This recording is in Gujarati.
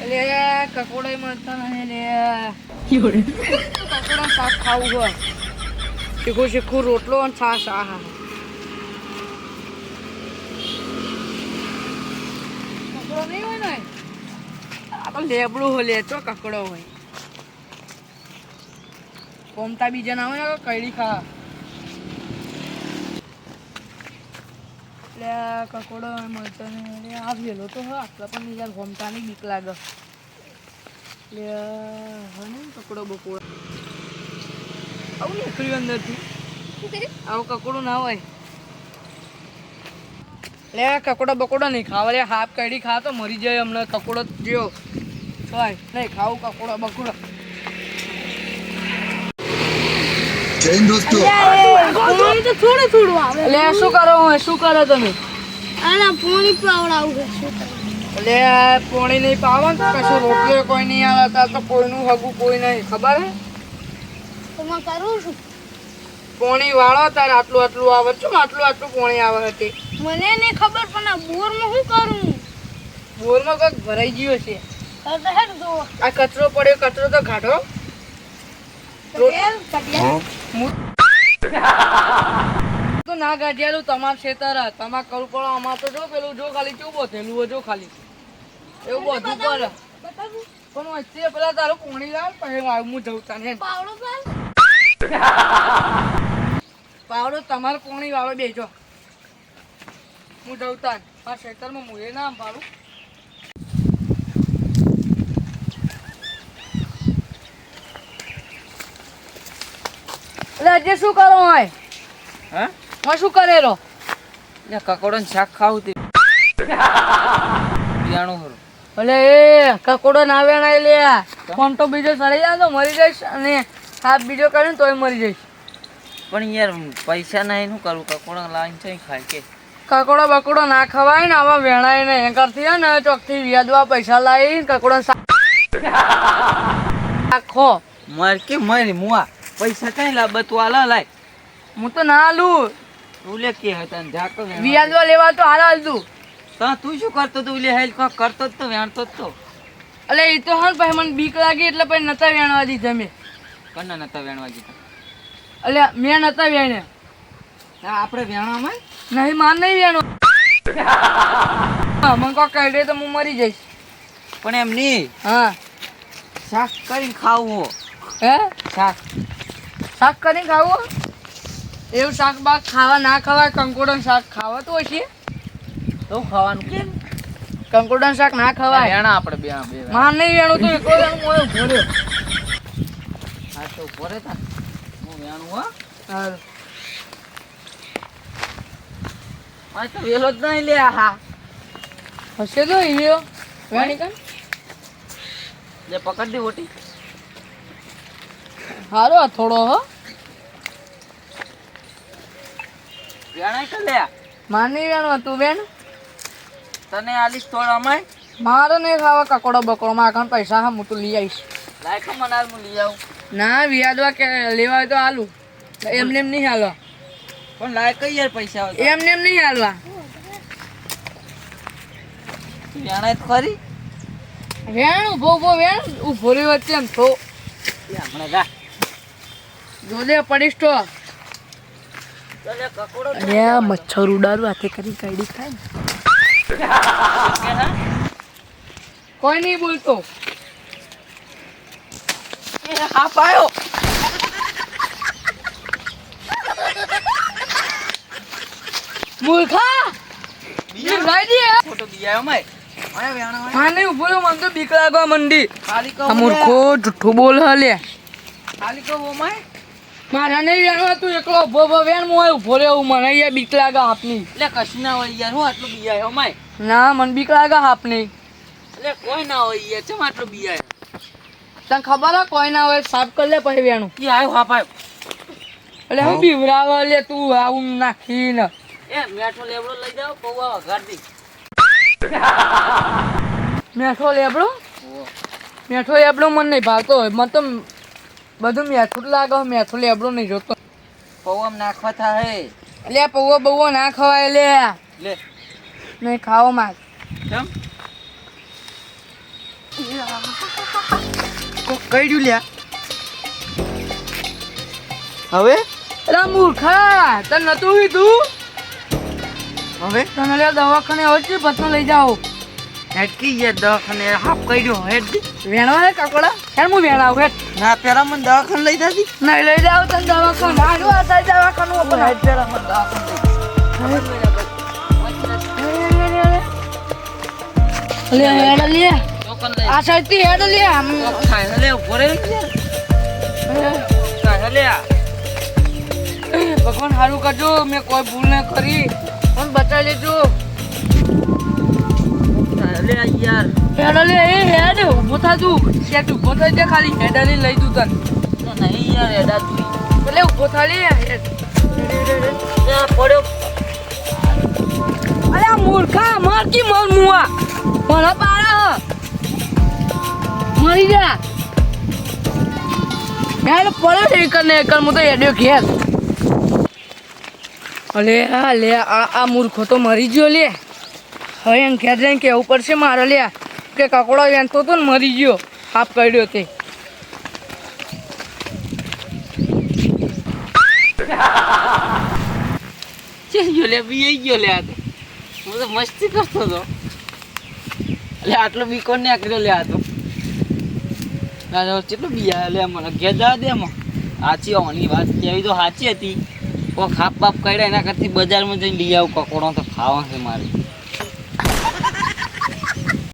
એટલે કકોડા મળતા નહીં લે કકોડા શાક ખાવું હોય શીખું શીખું રોટલો અને છાશ આહા કકોડો નહીં હોય ને આ તો લેબડું હોય લેચો કકોડો હોય કોમતા બીજા ના હોય ને કઈડી ખા એટલે કકોડો મળતો નહીં આ વેલો તો હા આટલા પણ નહીં યાર કોમતાની બીક લાગે એટલે હા ને કકોડો બકોડો આવું નીકળ્યું અંદરથી આવું કકોડો ના હોય લે કકોડો બકોડો નહીં ખાવા લે હાફ કઈડી ખા તો મરી જાય હમણાં કકોડો જેવો હોય નહીં ખાવું કકોડો બકોડો જૈન દોસ્તો પાણી તો થોડું થોડું આવે એટલે શું કરો શું કરો તમે આના પાણી પાવડાવું છે શું કરું એટલે પોણી નહીં પાવો ને કશું રોટલો કોઈ નહીં આવે તો કોઈનું હગું કોઈ નહીં ખબર હે તો હું કરું છું પોણી વાળો તાર આટલું આટલું આવે શું આટલું પોણી આવે હતી મને નહીં ખબર પણ આ બોરમાં શું કરું બોરમાં કંઈક ભરાઈ ગયો છે તો હેડ દો આ કચરો પડ્યો કચરો તો કાઢો તેલ કટિયા તો ના કાઢ્યાલું તમાર ખેતર તમાર કરવું પડે અમાર તો જો પેલું જો ખાલી કેવું બોધેલું હોય જો ખાલી એવું બધું કરે બતાવું પણ વચ્ચે પેલા તારું પોણી લાવ પછી હું જઉં તને પાવડો પાલ પાવડો તમારે પોણી વાળો બેજો હું જઉં તાન મારા ખેતરમાં હું એ ના પાડું એટલે આજે શું કરો હોય હા હું શું કરેલો કકોડો ને શાક ખાવું તે જાણું ખરું એટલે એ કકોડો ના વેણાય લે ફોન તો બીજો સડી જાય તો મરી જઈશ અને હાથ બીજો કરીને તોય મરી જઈશ પણ યાર પૈસા નહીં શું કરું કકોડો લાવીને છે ખાય કે કકોડો બકોડો ના ખવાય ને આવા વેણાય ને એ કરતી હે ને ચોકથી વ્યાજવા પૈસા લાવી કકોડો આખો માર કે મારી મુઆ પૈસા કઈ લાવ તું આલા લાય હું તો ના આલું ઉલે કે હતા જાતો વ્યાજવા લેવા તો હાલ હાલતું તું શું કરતો તું ઉલે હેલ કો કરતો જ તો વેણતો જ તો એટલે એ તો હા પછી મને બીક લાગી એટલે પછી નતા વેણવા દીધા મેં કના નતા વેણવા જીતા એટલે મેં નતા વેણે આપણે વેણવામાં નહીં માર નહીં વેણો મને કોઈ કહી દે તો હું મરી જઈશ પણ એમ નહીં હા શાક કરીને ખાવું હે શાક શાક કરીને ખાવું એવું શાક બાક ખાવા ના ખવાય કંકોડો શાક ખાવા તો હશે તો ખાવાનું કેમ કંકોડો શાક ના ખવાય વેણા આપણે બે બે માર નહીં વેણું તો એકલો વેણું હોય ભર્યો હા તો ભરે તા હું વેણું હો હાલ આ તો વેલો જ નહીં લે હા હશે તો હીરો વેણી કર લે પકડ દે ઓટી હારો આ થોડો હો વેણાય કે લે માર નહીં વેણવા તું વેણ તને આલીશ થોડા અમાય મારે નહીં ખાવા કકોડો બકોડો મારા કાન પૈસા હા હું તો લઈ આવીશ લાય કે મનાર હું લઈ આવું ના વ્યાજવા કે લેવા હોય તો હાલું એમને એમ નહીં હાલવા પણ લાય કઈ યાર પૈસા આવે એમને એમ નહીં હાલવા વેણાય તો ખરી વેણ ઉભો ઉભો વેણ ઉભો રહ્યો વચ્ચે એમ તો હમણાં જા જોડે પડીશ તો ચાલે કકોડો અરે મચ્છર ઉડાડું હાથે કરી કાઢી ખાય ને કોઈ નહીં બોલતો હા પાયો મૂર્ખા લઈ દે ફોટો દિયાયો મય આયા વેણા હા નહીં ઉભો રહ્યો મને તો બીક લાગવા મંડી ખાલી કહો આ મૂર્ખો જુઠ્ઠું બોલ હલે ખાલી કહો મય મારા નહીં વેણવા તું એકલો ઉભો ઉભો વેણ હું ઉભો રહ્યો મને અહીંયા બીક લાગે હાપની એટલે કશું ના હોય યાર હું આટલું બિયાયો મય ના મને બીક લાગે હાપની એટલે કોઈ ના હોય યાર ચમ આટલું બિયાયો તને ખબર હે કોઈ ના હોય સાફ કરી લે પછી વેણું ઈ આયો હા પાયો એટલે હું બીવરાવે લે તું આવું નાખીને એ મેઠો લેવડો લઈ જાવ પૌવા વઘાર દે મેઠો લેબડો મેઠો લેબડો મને નહીં ભાવતો હોય મને તો બધું મેઠું જ લાગે મેઠો લેબડો નહીં જોતો પૌવામાં નાખવા થાય એટલે પૌવો બૌવો ના ખવાય લે લે નહીં ખાવો માર કેમ કર્યું લ્યા હવે અરે મૂર્ખા તને નતું કીધું હવે તને લે દવાખાને હવે છે બસનો લઈ જાઓ હેટકી ગયા દવાખાને હાફ કર્યો હેડ વેણવા હે કાકોડા હેર હું વેણાવ હેઠ ના પેલા મને દવાખાને લઈ જાતી નહીં લઈ જાવ તને દવાખાને મારું આ થાય દવાખાનું આપણે હેડ પેલા મને દવાખાને લે હેડ લે ચોકન લઈ આ સાઈડ થી હેડ લે આમ ખાય લે ઉભો રે ખાય લે ભગવાન સારું કરજો મેં કોઈ ભૂલ ન કરી પણ બચાવી લેજો ખાય લે યાર હેડ લે એ હેડ ઊભો થા તું સેટ ઊભો થઈ જા ખાલી હેડ લઈ લઈ તું તને નહીં યાર એડા તું એટલે ઊભો થા લે હેડ પડ્યો અરે આ મૂર્ખા માર કી મર મુઆ મને પાડા મરી જા હેડ પડ્યો એકર ને એકર હું તો હેડ્યો ઘેર અલે આ મૂર્ખો તો મરી ગયો લે હવે એમ ઘેર જઈને કેવું પડશે મારે લે કે કકોડો વેનતો તો ને મરી ગયો હાફ કર્યો તે છે ગયો લે બી ગયો લે આ તો હું તો મસ્તી કરતો હતો એટલે આટલો બીકો ને આકર્યો લે આ તો કેટલું બિયા લે મને ઘેર જવા દે એમાં સાચી ઓની વાત કેવી તો સાચી હતી કોઈ ખાપ બાપ કર્યા એના કરતી બજારમાં જઈને લઈ આવું કકોડો તો ખાવા છે મારે